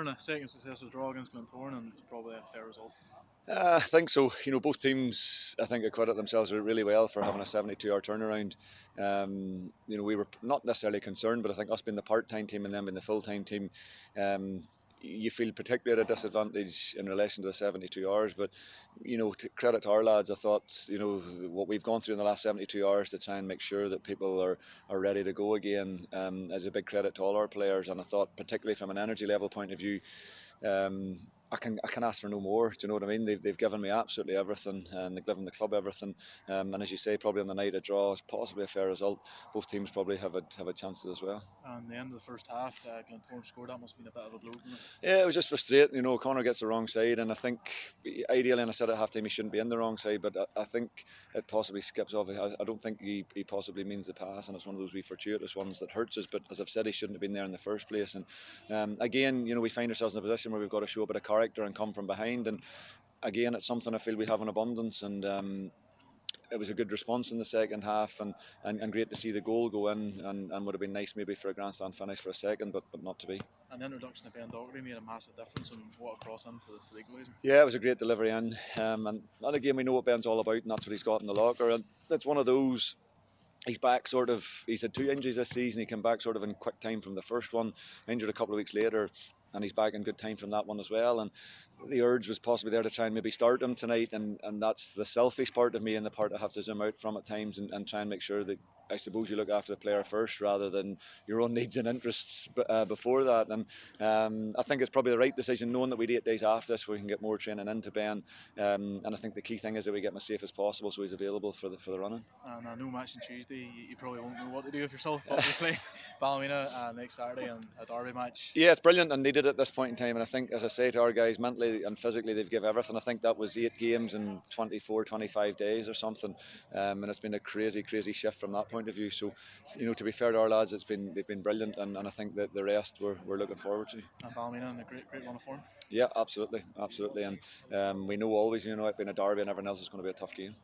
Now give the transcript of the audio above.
Glentoran, a second successful draw against Glentoran, and probably a fair result. I think so. Both teams, I think, acquitted themselves really well for having a 72-hour turnaround. We were not necessarily concerned, but I think us being the part-time team and them being the full-time team, um, you feel particularly at a disadvantage in relation to the 72 hours. But, to credit to our lads, I thought, what we've gone through in the last 72 hours to try and make sure that people are ready to go again is a big credit to all our players. And I thought, particularly from an energy level point of view, um, I can ask for no more. Do you know what I mean? They've given me absolutely everything, and they've given the club everything. And as you say, probably on the night of draw is possibly a fair result. Both teams probably have a chances as well. And the end of the first half, Glentoran scored. That must have been a bit of a blow, didn't it? Yeah, it was just frustrating. Connor gets the wrong side, and I think ideally, and I said at half time, he shouldn't be in the wrong side, but I think it possibly skips off. I don't think he possibly means the pass, and it's one of those wee fortuitous ones that hurts us. But as I've said, he shouldn't have been there in the first place. And again, we find ourselves in a position where we've got to show a bit of character and come from behind. And again, it's something I feel we have in abundance. And it was a good response in the second half, and great to see the goal go in, and would have been nice maybe for a grandstand finish for a second, but not to be. And the introduction of Ben Doherty made a massive difference, and what a cross in for the equaliser. Yeah, it was a great delivery in, and again, we know what Ben's all about, and that's what he's got in the locker, and it's one of those. He's back he's had 2 injuries this season. He came back sort of in quick time from the first one, injured a couple of weeks later, and he's back in good time from that one as well. And the urge was possibly there to try and maybe start him tonight, and that's the selfish part of me and the part I have to zoom out from at times and try and make sure that, I suppose, you look after the player first rather than your own needs and interests before that. And I think it's probably the right decision, knowing that we 8 days after this we can get more training into Ben. And I think the key thing is that we get him as safe as possible so he's available for the running. And no match on Tuesday, you probably won't know what to do with yourself, but we play Ballymena next Saturday and a derby match. Yeah, it's brilliant and needed at this point in time. And I think, as I say to our guys, mentally and physically, they've given everything. I think that was 8 games in 24, 25 days or something. And it's been a crazy, crazy shift from that point of view. So, to be fair to our lads, they've been brilliant. And I think that the rest we're looking forward to. And Ballymena in a great run of form. Yeah, absolutely. And we know always, it being a derby and everything else is going to be a tough game.